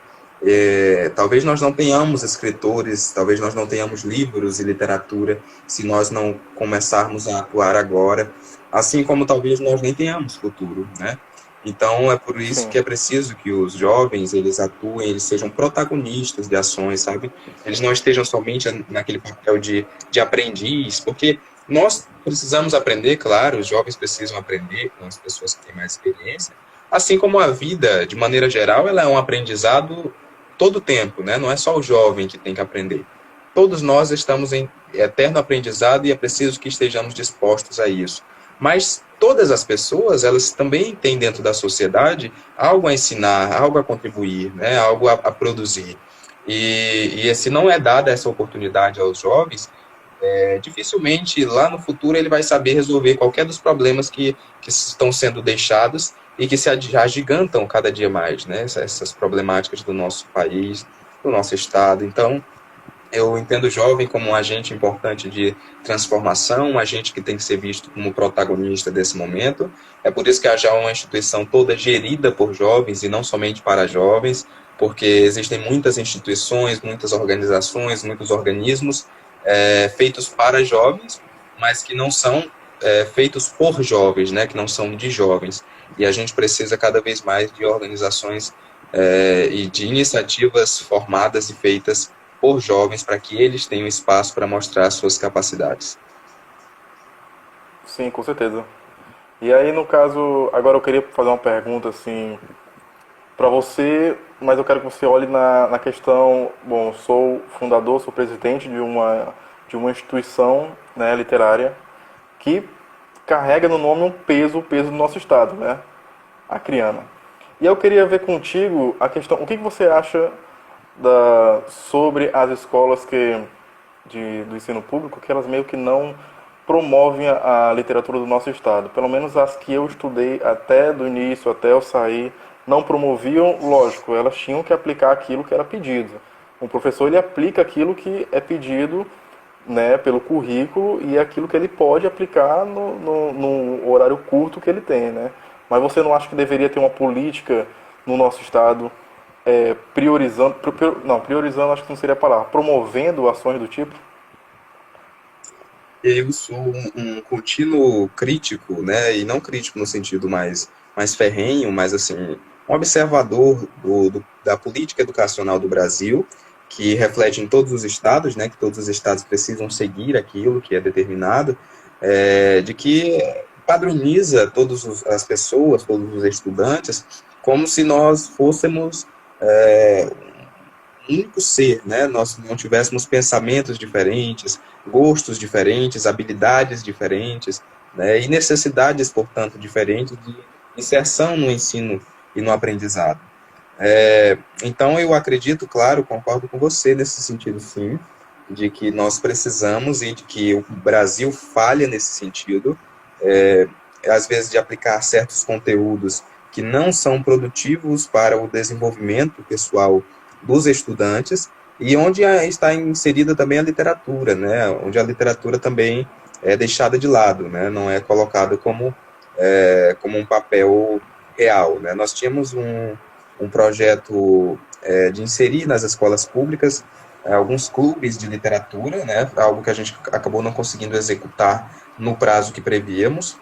Talvez nós não tenhamos escritores, talvez nós não tenhamos livros e literatura se nós não começarmos a atuar agora, assim como talvez nós nem tenhamos futuro, né? Então é por isso que é preciso que os jovens, eles atuem, eles sejam protagonistas de ações, sabe? Eles não estejam somente naquele papel de aprendiz, porque nós precisamos aprender, claro, os jovens precisam aprender com as pessoas que têm mais experiência, assim como a vida, de maneira geral, ela é um aprendizado todo o tempo, né? Não é só o jovem que tem que aprender. Todos nós estamos em eterno aprendizado e é preciso que estejamos dispostos a isso. Mas todas as pessoas, elas também têm dentro da sociedade algo a ensinar, algo a contribuir, né? Algo a produzir. E se não é dada essa oportunidade aos jovens, dificilmente lá no futuro ele vai saber resolver qualquer dos problemas que estão sendo deixados e que se agigantam cada dia mais, né? Essas problemáticas do nosso país, do nosso estado. Então, Eu entendo o jovem como um agente importante de transformação, um agente que tem que ser visto como protagonista desse momento. É por isso que a JA é uma instituição toda gerida por jovens e não somente para jovens, porque existem muitas instituições, muitas organizações, muitos organismos feitos para jovens, mas que não são feitos por jovens, né, que não são de jovens. E a gente precisa cada vez mais de organizações e de iniciativas formadas e feitas por jovens para que eles tenham espaço para mostrar suas capacidades. Sim, com certeza. E aí, no caso, agora eu queria fazer uma pergunta assim para você, mas eu quero que você olhe na questão. Bom, sou fundador, sou presidente de uma instituição, né, literária que carrega no nome o peso do nosso estado, né? A Criana. E eu queria ver contigo a questão, o que você acha sobre as escolas do ensino público, que elas meio que não promovem a literatura do nosso estado. Pelo menos as que eu estudei até do início, até eu sair, não promoviam, lógico, elas tinham que aplicar aquilo que era pedido. O professor ele aplica aquilo que é pedido, né, pelo currículo e é aquilo que ele pode aplicar no horário curto que ele tem, né? Mas você não acha que deveria ter uma política no nosso estado priorizando, não, priorizando acho que não seria a palavra, promovendo ações do tipo? Eu sou um contínuo crítico, né, e não crítico no sentido mais ferrenho, mas assim, um observador da política educacional do Brasil, que reflete em todos os estados, né, que todos os estados precisam seguir aquilo que é determinado, de que padroniza todas as pessoas, todos os estudantes, como se nós fôssemos um único ser, né? Nós não tivéssemos pensamentos diferentes, gostos diferentes, habilidades diferentes, né? E necessidades, portanto, diferentes de inserção no ensino e no aprendizado. Então, eu acredito, claro, concordo com você nesse sentido, sim, de que nós precisamos e de que o Brasil falha nesse sentido, às vezes de aplicar certos conteúdos que não são produtivos para o desenvolvimento pessoal dos estudantes e onde está inserida também a literatura, né? Onde a literatura também é deixada de lado, né? Não é colocada como um papel real, né? Nós tínhamos um projeto de inserir nas escolas públicas alguns clubes de literatura, né? Algo que a gente acabou não conseguindo executar no prazo que prevíamos,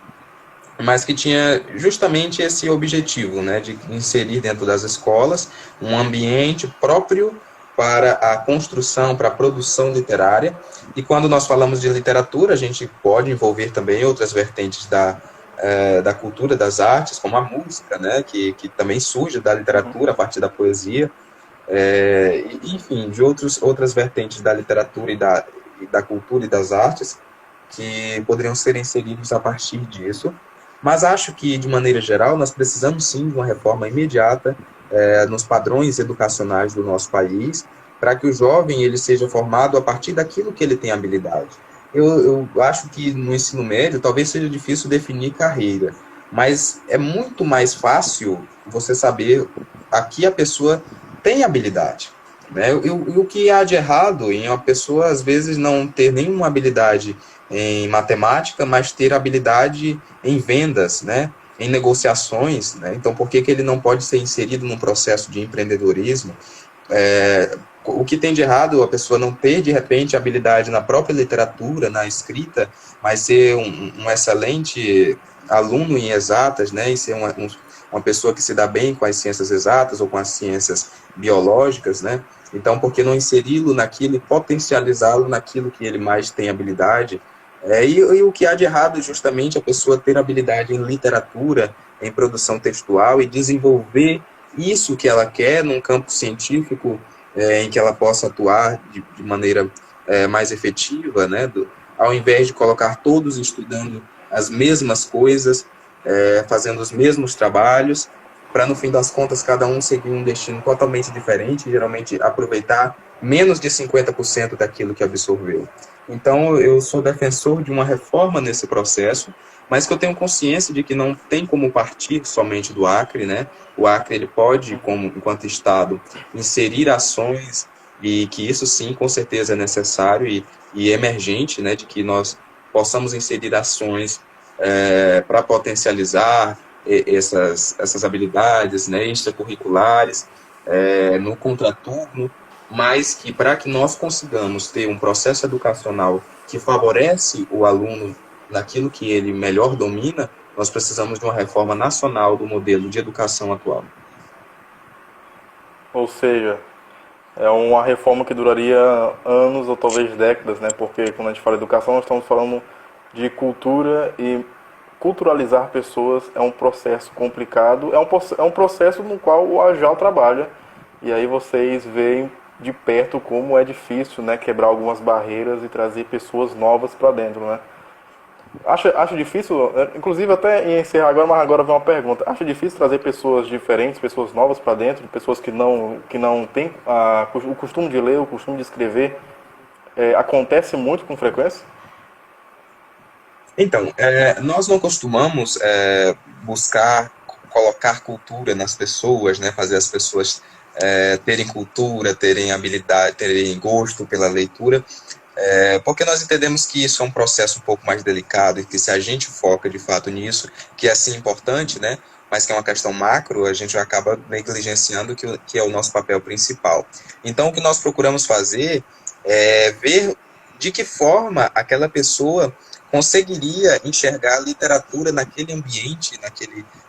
mas que tinha justamente esse objetivo, né, de inserir dentro das escolas um ambiente próprio para a construção, para a produção literária. E quando nós falamos de literatura, a gente pode envolver também outras vertentes da cultura, das artes, como a música, né, que também surge da literatura a partir da poesia, enfim, de outras vertentes da literatura e da cultura e das artes que poderiam ser inseridos a partir disso. Mas acho que, de maneira geral, nós precisamos sim de uma reforma imediata nos padrões educacionais do nosso país, para que o jovem ele seja formado a partir daquilo que ele tem habilidade. Eu acho que no ensino médio talvez seja difícil definir carreira, mas é muito mais fácil você saber a que a pessoa tem habilidade. Né? E o que há de errado em uma pessoa, às vezes, não ter nenhuma habilidade em matemática, mas ter habilidade em vendas, né? Em negociações, né? Então, por que ele não pode ser inserido num processo de empreendedorismo? O que tem de errado a pessoa não ter, de repente, habilidade na própria literatura, na escrita, mas ser um excelente aluno em exatas, né? E ser uma pessoa que se dá bem com as ciências exatas ou com as ciências biológicas, né? Então, por que não inseri-lo naquilo e potencializá-lo naquilo que ele mais tem habilidade? E o que há de errado é justamente a pessoa ter habilidade em literatura, em produção textual e desenvolver isso que ela quer num campo científico em que ela possa atuar de maneira mais efetiva, né? Ao invés de colocar todos estudando as mesmas coisas, fazendo os mesmos trabalhos, para no fim das contas cada um seguir um destino totalmente diferente, geralmente aproveitar menos de 50% daquilo que absorveu. Então eu sou defensor de uma reforma nesse processo, mas que eu tenho consciência de que não tem como partir somente do Acre, né? O Acre ele pode, enquanto Estado, inserir ações e que isso sim, com certeza é necessário e emergente, né, de que nós possamos inserir ações para potencializar essas habilidades, né, extracurriculares, no contraturno, mas que para que nós consigamos ter um processo educacional que favorece o aluno naquilo que ele melhor domina, nós precisamos de uma reforma nacional do modelo de educação atual. Ou seja, é uma reforma que duraria anos ou talvez décadas, né? Porque quando a gente fala educação, nós estamos falando de cultura e culturalizar pessoas é um processo complicado, é um processo no qual o Ajal trabalha. E aí vocês veem de perto como é difícil, né, quebrar algumas barreiras e trazer pessoas novas para dentro, né? Acho difícil, inclusive até em encerrar agora, mas agora vem uma pergunta. Acho difícil trazer pessoas diferentes, pessoas novas para dentro, pessoas que não têm o costume de ler, o costume de escrever. Acontece muito com frequência? Então, nós não costumamos buscar colocar cultura nas pessoas, né, fazer as pessoas terem cultura, terem habilidade, terem gosto pela leitura, porque nós entendemos que isso é um processo um pouco mais delicado e que se a gente foca de fato nisso, que é sim importante, né, mas que é uma questão macro, a gente acaba negligenciando que é o nosso papel principal. Então, o que nós procuramos fazer é ver de que forma aquela pessoa conseguiria enxergar a literatura naquele ambiente,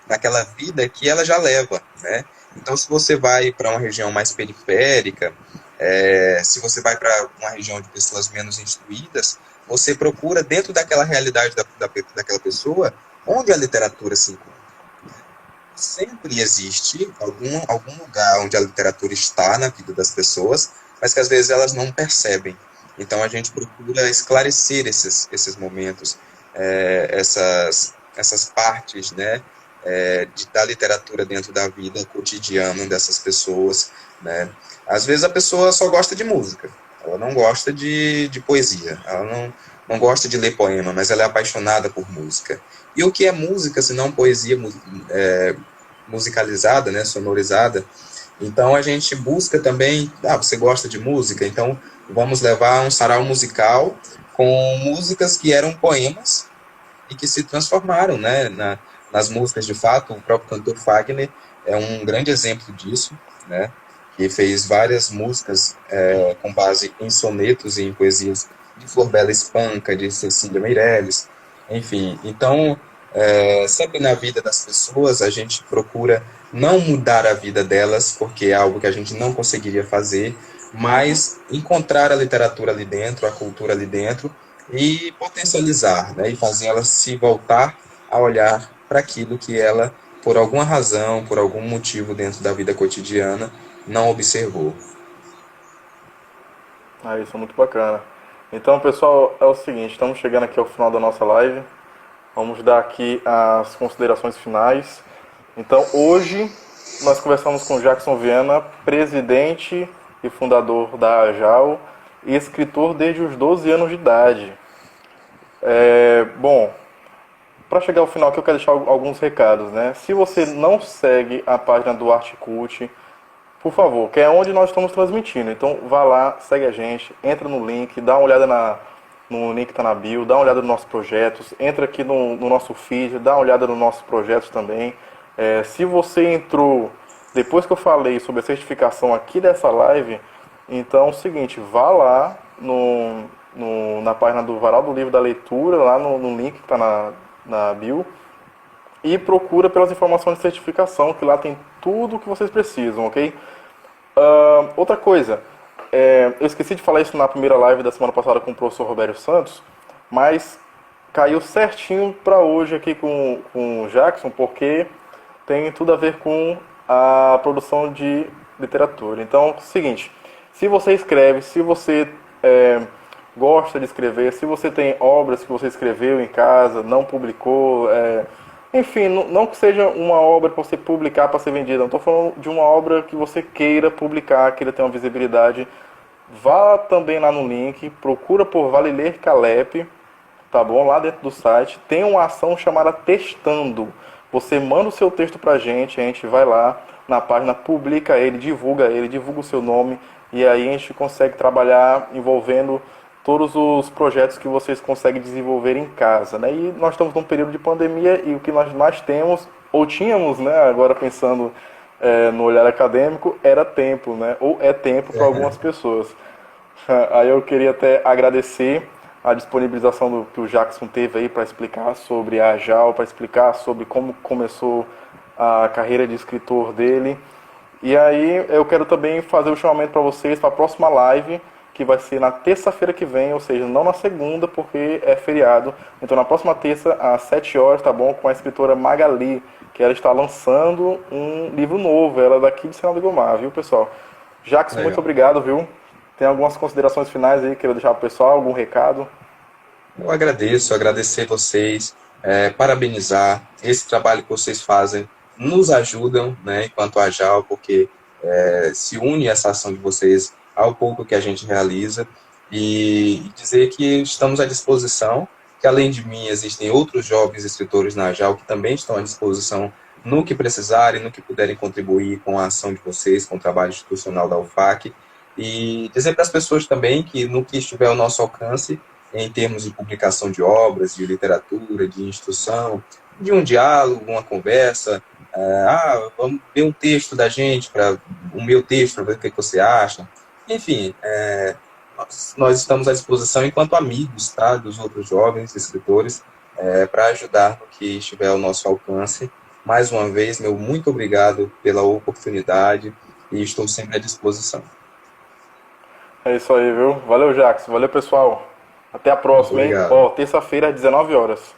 naquela vida que ela já leva, né? Então, se você vai para uma região mais periférica, se você vai para uma região de pessoas menos instruídas, você procura dentro daquela realidade daquela pessoa onde a literatura se encontra. Sempre existe algum lugar onde a literatura está na vida das pessoas, mas que às vezes elas não percebem. Então a gente procura esclarecer esses momentos, essas partes, né, da literatura dentro da vida cotidiana dessas pessoas, né. Às vezes a pessoa só gosta de música, ela não gosta de poesia, ela não gosta de ler poema, mas ela é apaixonada por música. E o que é música, se não poesia musicalizada, né, sonorizada? Então a gente busca também, você gosta de música? Então vamos levar um sarau musical com músicas que eram poemas e que se transformaram, né, nas músicas de fato. O próprio cantor Fagner é um grande exemplo disso, né, que fez várias músicas com base em sonetos e em poesias de Flor Bela Espanca, de Cecília Meirelles, enfim. Então, sempre na vida das pessoas, a gente procura não mudar a vida delas, porque é algo que a gente não conseguiria fazer, mas encontrar a literatura ali dentro, a cultura ali dentro, e potencializar, né, e fazer ela se voltar a olhar para aquilo que ela, por alguma razão, por algum motivo dentro da vida cotidiana, não observou. Isso é muito bacana. Então, pessoal, é o seguinte, estamos chegando aqui ao final da nossa live. Vamos dar aqui as considerações finais. Então, hoje nós conversamos com Jackson Viana, presidente e fundador da AJAL e escritor desde os 12 anos de idade. Bom, para chegar ao final aqui eu quero deixar alguns recados, né? Se você não segue a página do Artcult, por favor, que é onde nós estamos transmitindo. Então vá lá, segue a gente, entra no link, dá uma olhada no link que está na bio, dá uma olhada nos nossos projetos, entra aqui no nosso feed, dá uma olhada nos nossos projetos também. Se você entrou depois que eu falei sobre a certificação aqui dessa live, então é o seguinte, vá lá na página do Varal do Livro da Leitura, lá no link que está na bio, e procura pelas informações de certificação, que lá tem tudo o que vocês precisam, ok? Outra coisa, eu esqueci de falar isso na primeira live da semana passada com o professor Roberto Santos, mas caiu certinho para hoje aqui com o Jackson, porque tem tudo a ver com a produção de literatura. Então, é o seguinte, se você escreve, se você gosta de escrever, se você tem obras que você escreveu em casa, não publicou, enfim, não que seja uma obra para você publicar para ser vendida, não estou falando de uma obra que você queira publicar, queira ter uma visibilidade, vá também lá no link, procura por Vale Ler Calep, tá bom? Lá dentro do site tem uma ação chamada Testando. Você manda o seu texto pra gente, a gente vai lá, na página, publica ele, divulga o seu nome, e aí a gente consegue trabalhar envolvendo todos os projetos que vocês conseguem desenvolver em casa, né? E nós estamos num período de pandemia e o que nós mais temos, ou tínhamos, né, agora pensando no olhar acadêmico, era tempo, né? Ou é tempo para algumas pessoas. Aí eu queria até agradecer a disponibilização que o Jackson teve aí para explicar sobre a AJAL, para explicar sobre como começou a carreira de escritor dele. E aí eu quero também fazer o chamamento para vocês para a próxima live, que vai ser na terça-feira que vem, ou seja, não na segunda, porque é feriado. Então na próxima terça, às 7 horas, tá bom? Com a escritora Magali, que ela está lançando um livro novo, ela é daqui de Senado do Gomar, viu, pessoal? Jackson, Legal. muito obrigado, viu? Tem algumas considerações finais aí que eu deixar para o pessoal, algum recado? Eu agradecer vocês, parabenizar esse trabalho que vocês fazem, nos ajudam, né, enquanto a JAL, porque se une essa ação de vocês ao pouco que a gente realiza, e dizer que estamos à disposição, que além de mim existem outros jovens escritores na JAL que também estão à disposição no que precisarem, no que puderem contribuir com a ação de vocês, com o trabalho institucional da UFAC, e dizer para as pessoas também que no que estiver ao nosso alcance, em termos de publicação de obras, de literatura, de instrução, de um diálogo, uma conversa, vamos ver um texto da gente, o meu texto, para ver o que você acha. Enfim, nós estamos à disposição enquanto amigos, tá, dos outros jovens escritores, para ajudar no que estiver ao nosso alcance. Mais uma vez, meu muito obrigado pela oportunidade e estou sempre à disposição. É isso aí, viu? Valeu, Jackson. Valeu, pessoal. Até a próxima, hein? Obrigado. Ó, terça-feira às 19 horas.